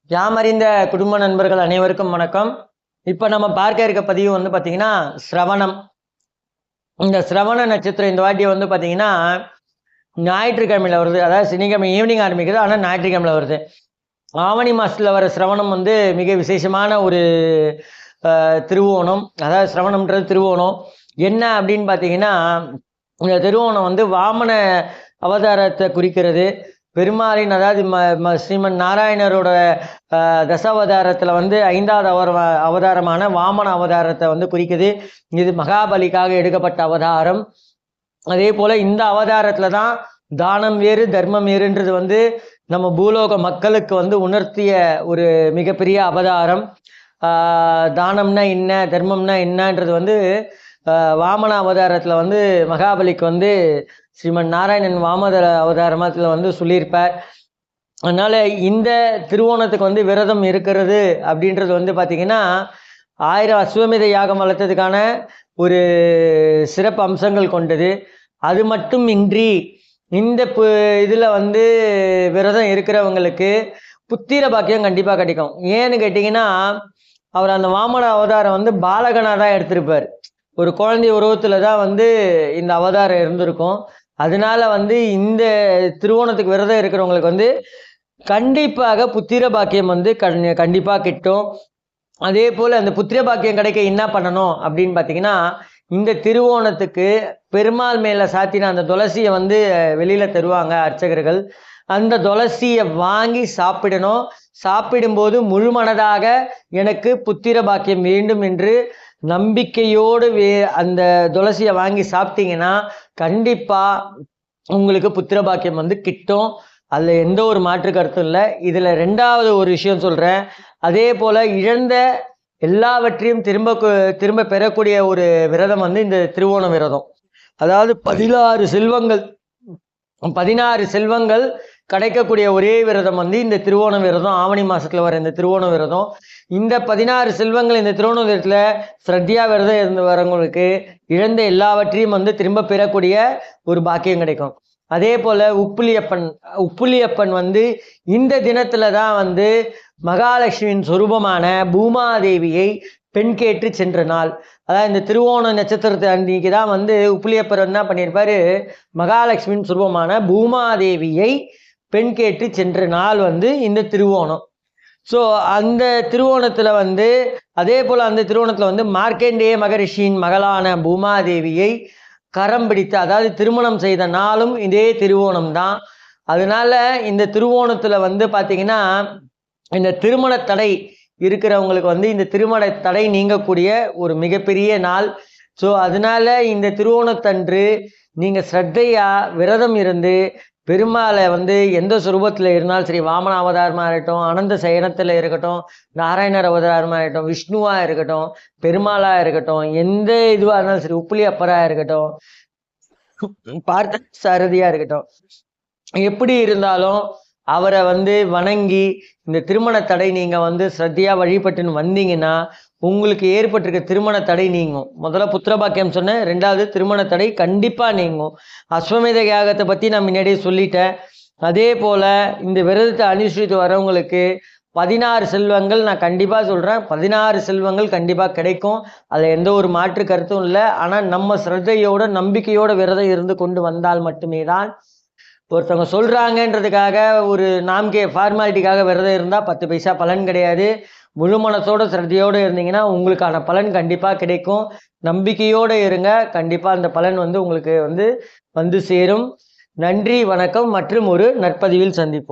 யாமறிந்த குடும்ப நண்பர்கள் அனைவருக்கும் வணக்கம். இப்போ நம்ம பார்க்க இருக்க பதிவு வந்து பார்த்தீங்கன்னா சிரவணம். இந்த சிரவண நட்சத்திரம் இந்த வாட்டி வந்து பார்த்தீங்கன்னா ஞாயிற்றுக்கிழமையில் வருது. அதாவது சனிக்கிழமை ஈவினிங் ஆரம்பிக்குது, ஆனால் ஞாயிற்றுக்கிழமையில் வருது. ஆவணி மாதத்தில் வர சிரவணம் வந்து மிக விசேஷமான ஒரு திருவோணம். அதாவது சிரவணம்ன்றது திருவோணம். என்ன அப்படின்னு பார்த்தீங்கன்னா, இந்த திருவோணம் வந்து வாமன அவதாரத்தை குறிக்கிறது. பெருமாளின், அதாவது ஸ்ரீமன் நாராயணரோட தசாவதாரத்தில் வந்து 5வது அவதாரமான வாமன அவதாரத்தை வந்து குறிக்குது. இது மகாபலிக்காக எடுக்கப்பட்ட அவதாரம். அதே போல் இந்த அவதாரத்தில் தான் தானம் வேறு தர்மம் வேறுன்றது வந்து நம்ம பூலோக மக்களுக்கு வந்து உணர்த்திய ஒரு மிகப்பெரிய அவதாரம். தானம்னா என்ன, தர்மம்னா என்னன்றது வந்து வாமன அவதாரத்தில் வந்து மகாபலிக்கு வந்து ஸ்ரீமன் நாராயணன் அவதாரத்தில் வந்து சொல்லியிருப்பார். அதனால் இந்த திருவோணத்துக்கு வந்து விரதம் இருக்கிறது அப்படின்றது வந்து பார்த்திங்கன்னா 1000 அஸ்வமேத யாகம் வளர்த்ததுக்கான ஒரு சிறப்பு அம்சங்கள் கொண்டது. அது மட்டும் இன்றி இந்த இதில் வந்து விரதம் இருக்கிறவங்களுக்கு புத்திர பாக்கியம் கண்டிப்பாக கிடைக்கும். ஏன்னு கேட்டிங்கன்னா, அவர் அந்த வாமன அவதாரம் வந்து பாலகனாக தான் எடுத்திருப்பார். ஒரு குழந்தை உருவத்தில் தான் வந்து இந்த அவதாரம் இருந்திருக்கும். அதனால வந்து இந்த திருவோணத்துக்கு விரதம் இருக்கிறவங்களுக்கு வந்து கண்டிப்பாக புத்திர பாக்கியம் வந்து கண்டிப்பாக கிட்டும். அதே போல் அந்த புத்திர பாக்கியம் கிடைக்க என்ன பண்ணணும் அப்படின்னு பார்த்தீங்கன்னா, இந்த திருவோணத்துக்கு பெருமாள் மேலே சாத்தின அந்த துளசியை வந்து வெளியில் தருவாங்க அர்ச்சகர்கள். அந்த துளசியை வாங்கி சாப்பிடணும். சாப்பிடும்போது முழு மனதாக எனக்கு புத்திர பாக்கியம் வேண்டும் என்று நம்பிக்கையோடு அந்த துளசியை வாங்கி சாப்பிட்டீங்கன்னா கண்டிப்பாக உங்களுக்கு புத்திர பாக்கியம் வந்து கிட்டும். அதில் எந்த ஒரு மாற்று கருத்தும் இல்லை. இதில் 2வது ஒரு விஷயம் சொல்கிறேன். அதே போல் இழந்த எல்லாவற்றையும் திரும்ப பெறக்கூடிய ஒரு விரதம் வந்து இந்த திருவோண விரதம். அதாவது 16 செல்வங்கள் கிடைக்கக்கூடிய ஒரே விரதம் வந்து இந்த திருவோண விரதம். ஆவணி மாதத்தில் வர இந்த திருவோண விரதம். இந்த 16 செல்வங்கள் இந்த திருவோண விரதத்தில் ஸ்ரத்தியா விரதம் இருந்து வரவங்களுக்கு இழந்த எல்லாவற்றையும் வந்து திரும்ப பெறக்கூடிய ஒரு பாக்கியம் கிடைக்கும். அதே போல் உப்புலியப்பன் வந்து இந்த தினத்தில் தான் வந்து மகாலட்சுமியின் சொரூபமான பூமாதேவியை பெண் கேட்டு சென்ற நாள். அதாவது இந்த திருவோண நட்சத்திரத்தை அன்றைக்கி தான் வந்து உப்புலியப்பர் என்ன பண்ணியிருப்பார், மகாலட்சுமியின் சொரூபமான பூமாதேவியை பெண் கேட்டு சென்ற நாள் வந்து இந்த திருவோணம். ஸோ அந்த திருவோணத்தில் வந்து அதே போல் அந்த திருவோணத்தில் வந்து மார்க்கண்டேய மகரிஷியின் மகளான பூமாதேவியை கரம் பிடித்து, அதாவது திருமணம் செய்த நாளும் இதே திருவோணம் தான். அதனால இந்த திருவோணத்தில் வந்து பார்த்திங்கன்னா இந்த திருமண தடை இருக்கிறவங்களுக்கு வந்து இந்த திருமண தடை நீங்கக்கூடிய ஒரு மிகப்பெரிய நாள். ஸோ அதனால இந்த திருவோணத்தன்று நீங்கள் ஸ்ரத்தையாக விரதம் இருந்து பெருமாளை வந்து எந்த சுரூபத்தில் இருந்தாலும் சரி, வாமன அவதாரமாக இருக்கட்டும், அனந்த சயனத்தில் இருக்கட்டும், நாராயணர் அவதாரமாக இருக்கட்டும், விஷ்ணுவாக இருக்கட்டும், பெருமாளாக இருக்கட்டும், எந்த இதுவாக இருந்தாலும் சரி, உப்புலியப்பராக இருக்கட்டும், பார்த்த சாரதியாக இருக்கட்டும், எப்படி இருந்தாலும் அவரை வந்து வணங்கி இந்த திருமண தடை நீங்கள் வந்து ஸ்ரத்தையாக வழிபட்டுன்னு வந்தீங்கன்னா உங்களுக்கு ஏற்பட்டிருக்க திருமண தடை நீங்கும். முதல்ல புத்திரபாக்கியம் சொன்னேன், 2வது திருமண தடை கண்டிப்பாக நீங்கும். அஸ்வமேத யாகத்தை பற்றி நான் முன்னாடியே சொல்லிட்டேன். அதே போல் இந்த விரதத்தை அனுசரித்து வரவங்களுக்கு 16 செல்வங்கள் நான் கண்டிப்பாக சொல்கிறேன். 16 செல்வங்கள் கண்டிப்பாக கிடைக்கும். அதில் எந்த ஒரு மாற்று கருத்தும் இல்லை. ஆனால் நம்ம ஸ்ரத்தையோட நம்பிக்கையோட விரதம் இருந்து கொண்டு வந்தால் மட்டுமே தான். ஒருத்தவங்க சொல்கிறாங்கன்றதுக்காக ஒரு ஃபார்மாலிட்டிக்காக விரதம் இருந்தால் 10 பைசா பலன் கிடையாது. முழு மனத்தோடு ஸ்ரத்தையோடு இருந்தீங்கன்னா உங்களுக்கான பலன் கண்டிப்பாக கிடைக்கும். நம்பிக்கையோடு இருங்க, கண்டிப்பாக அந்த பலன் வந்து உங்களுக்கு வந்து சேரும். நன்றி, வணக்கம். மற்றும் ஒரு நற்பதிவில் சந்திப்போம்.